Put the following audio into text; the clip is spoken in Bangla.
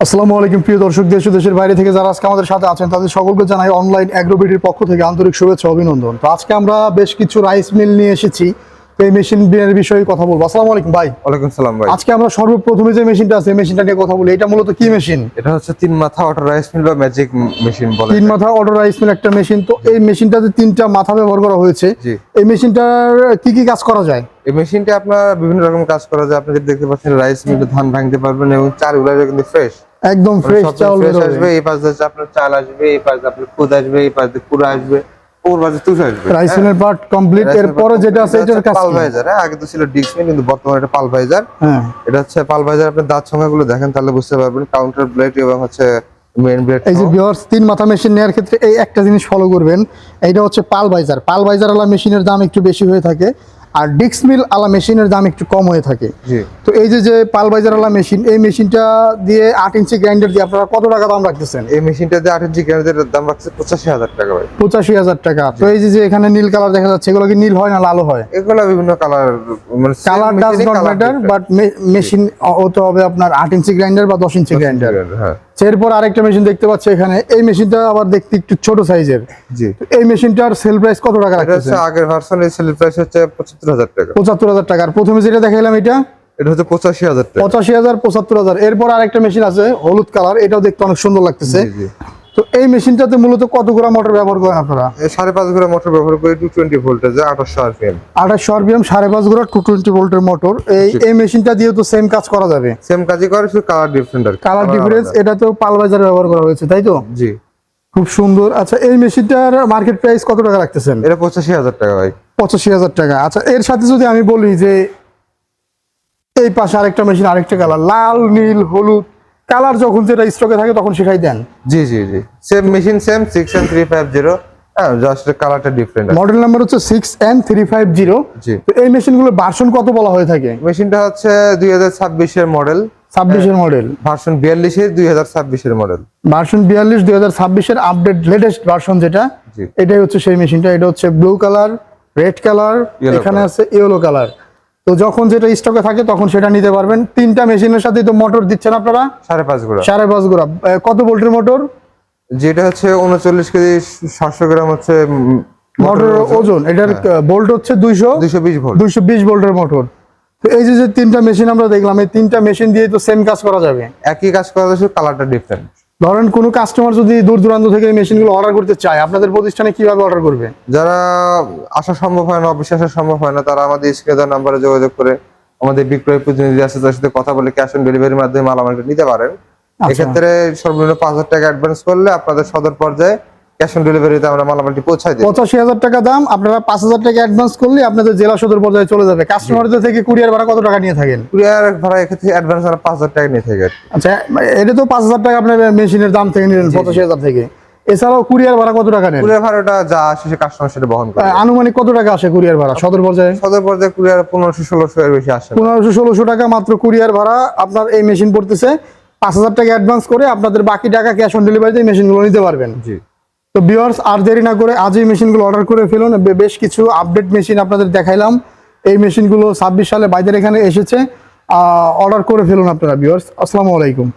আসসালামু আলাইকুম প্রিয় দর্শক, দেশ ও দেশের বাইরে থেকে যারা আজকে আমাদের সাথে আছেন তাদের সকলকে জানাই অনলাইন অ্যাগ্রোবিডির পক্ষ থেকে আন্তরিক শুভেচ্ছা অভিনন্দন। তো আজকে আমরা বেশ কিছু রাইস মিল নিয়ে এসেছি, তো এই মেশিনের বিষয়ে কথা বলবো। আসসালামু আলাইকুম ভাই। ওয়ালাইকুম সালাম ভাই। আজকে আমরা সর্বপ্রথমে যে মেশিনটা আছে এই মেশিনটা নিয়ে কথা বলি। এটা মূলত কি মেশিন? এটা হচ্ছে তিন মাথা অটো রাইস মিল বা ম্যাজিক মেশিন বলে। তিন মাথা অটো রাইস মিল একটা মেশিন। তো এই মেশিনটাতে তিনটা মাথা ব্যবহার করা হয়েছে। এই মেশিনটার কি কি কাজ করা যায়? এই মেশিনটা আপনার বিভিন্ন রকম কাজ করা যায়। আপনি যেটা দেখতে পাচ্ছেন রাইস মিলে ধান ভাঙতে পারবেন এবং চালগুলো কিন্তু ফ্রেশ, একদম ফ্রেশ চাল আসবে। এই পাশে আপনার চাল আসবে, এই পাশে আপনার খুদ আসবে, এই পাশে কুড়া আসবে, ওর পাশে তুষ আসবে। রাইস মিলের পার্ট কমপ্লিট। এরপরে যেটা আছে এটার কাজ পালভাইজার। আগে তো ছিল ডিস্ক মিল, কিন্তু বর্তমানে এটা পালভাইজার। হ্যাঁ, এটা হচ্ছে পালভাইজার। আপনি দাঁত সংখ্যাগুলো দেখেন তাহলে বুঝতে পারবেন। কাউন্টার ব্লেড এবং হচ্ছে মেইন ব্লেড। এই যে ভিউয়ার্স, তিন মাথা মেশিন নেওয়ার ক্ষেত্রে এই একটা জিনিস ফলো করবেন, এইটা হচ্ছে পালভাইজার। পালভাইজার আলা মেশিনের দাম একটু বেশি হয়ে থাকে, আর ডিক্স মিল আলা মেশিনের দাম একটু কম হয়ে থাকে। তো এই যে পালভাইজার আলা মেশিন, এই মেশিনটা দিয়ে 8 ইঞ্চি গ্রাইন্ডার দিয়ে আপনারা কত টাকা দাম রাখতেছেন? এই মেশিনটা দিয়ে 8 ইঞ্চি গ্রাইন্ডারের দাম রাখছে 85,000 টাকা ভাই। 85,000 টাকা। তো এই যে এখানে নীল কালার দেখা যাচ্ছে, এগুলো কি নীল হয় না লাল হয়? এগুলো বিভিন্ন কালার, মানে colour does not matter, but machine হতে হবে আপনার 8 ইঞ্চি গ্রাইন্ডার বা 10 ইঞ্চি গ্রাইন্ডার। হ্যাঁ। এরপর আরেকটা মেশিন দেখতে পাচ্ছি এখানে। এই মেশিনটা আবার দেখতে একটু ছোট সাইজের। জি। এই মেশিনটার সেল প্রাইস কত টাকা রাখতেছেন? এটা আগের ভার্সনের সেল প্রাইস হচ্ছে 75,000 টাকা। 75,000 টাকা। আর প্রথমে যেটা দেখাইলাম এটা হচ্ছে 85,000 টাকা। 85,000, 75,000। এরপর আরেকটা মেশিন আছে হলুদ কালার, এটাও দেখতে অনেক সুন্দর লাগতেছে। তো এই মেশিনটাতে মূলত কত গ্রাম মোটর ব্যবহার করেন আপনারা? 5.5 গ্রাম মোটর ব্যবহার করি, 220 ভোল্টেজে 2800 আরপিএম। 2800 আরপিএম, 5.5 গ্রাম 220 ভোল্টের মোটর। এই মেশিনটা দিয়ে তো সেম কাজ করা যাবে। সেম কাজই করে, শুধু কালার ডিফারেন্ট। আর কালার ডিফারেন্স। এটা তো পালভাইজার ব্যবহার করা হয়েছে, তাই তো? জি, খুব সুন্দর। আচ্ছা, এই মেশিনটার মার্কেট প্রাইস কত টাকা রাখতেছেন? এটা 85,000 টাকা ভাই। 85,000 টাকা। আচ্ছা, এর সাথে যদি আমি বলি যে এই পাশে আরেকটা মেশিন, আরেকটা কালার, লাল নীল হলুদ কালার, যখন যেটা স্টকে থাকে তখন সেটাই দেন? জি জি জি, সেম মেশিন, সেম 6N350। হ্যাঁ, জাস্ট কালারটা ডিফারেন্ট। মডেল নাম্বার হচ্ছে 6N350। জি। তো এই মেশিনগুলো ভার্সন কত বলা হয়ে থাকে? মেশিনটা হচ্ছে 2026 এর মডেল। 26 এর মডেল। ভার্সন 42 এর 2026 এর মডেল। ভার্সন 42 2026 এর আপডেট লেটেস্ট ভার্সন যেটা, এটাই হচ্ছে সেই মেশিনটা। এটা হচ্ছে ব্লু কালার, রেড কালার, এখানে আছে ইয়েলো কালার। তো যখন যেটা স্টকে থাকে তখন সেটা নিতে পারবেন। তিনটা মেশিনের সাথে তো মোটর দিচ্ছেন আপনারা 5.5 গ্রাম। 5.5 গ্রাম। কত ভোল্টের মোটর? যেটা হচ্ছে 39 কেজি 700 গ্রাম হচ্ছে মোটরের ওজন। এটার ভোল্ট হচ্ছে 220 ভোল্ট। 220 ভোল্টের মোটর। তো এই যে তিনটা মেশিন আমরা দেখলাম, এই তিনটা মেশিন দিয়ে তো সেম কাজ করা যাবে। একই কাজ করা যাবে, কালারটা ডিফারেন্ট। ধরেন কোনো কাস্টমার যদি দূর দূরান্ত থেকে এই মেশিনগুলো অর্ডার করতে চায়, আপনাদের প্রতিষ্ঠানে কিভাবে অর্ডার করবে? যারা আসা সম্ভব হয় না, অফিসে আসা সম্ভব হয় না, তারা আমাদের স্ক্রিনে দেওয়া নাম্বারে যোগাযোগ করে আমাদের বিক্রয় প্রতিনিধি আছে তার সাথে কথা বলে ক্যাশ অন ডেলিভারির মাধ্যমে মালামালটা নিতে পারেন। এক্ষেত্রে সর্বনিম্ন 5,000 টাকা অ্যাডভান্স করলে আপনাদের সদর পর্যায়ে ক্যাশ অন ডেলিভারিতে আমরা মালামালটি পৌঁছাই দিই। 85,000 টাকা দাম। আপনারা 5,000 টাকা অ্যাডভান্স করলে আপনাদের জেলা সদর পর্যায়ে চলে যাবে। কাস্টমারদের থেকে কুরিয়ার ভাড়া কত টাকা নিয়ে থাকেন? কুরিয়ার ভাড়া এক্ষেত্রে অ্যাডভান্স আমরা 5,000 টাকা নিয়ে থাকি। আচ্ছা, এটা তো 5,000 টাকা আপনার মেশিনের দাম থেকে নিলেন 85,000 থেকে। এছাড়াও কুরিয়ার ভাড়া কত টাকা নেন? কুরিয়ার ভাড়াটা যা আসে সে কাস্টমার সেটা বহন করে। আনুমানিক কত টাকা আসে কুরিয়ার ভাড়া সদর পর্যায়ে? সদর পর্যায়ে কুরিয়ার 1500-1600 এর বেশি আসে। 1500-1600 টাকা মাত্র কুরিয়ার ভাড়া আপনার এই মেশিন পড়তেছে। 5,000 টাকা অ্যাডভান্স করে আপনাদের বাকি টাকা ক্যাশ অন ডেলিভারিতে এই মেশিনগুলো নিতে পারবেন। জি। তো ভিউয়ার্স, আর দেরি না করে আজই মেশিনগুলো অর্ডার করে ফেলুন। বেশ কিছু আপডেট মেশিন আপনাদের দেখাইলাম। এই মেশিনগুলো 26 সালে বাইদের এখানে এসেছে। অর্ডার করে ফেলুন আপনারা ভিউয়ার্স। আসসালামু আলাইকুম।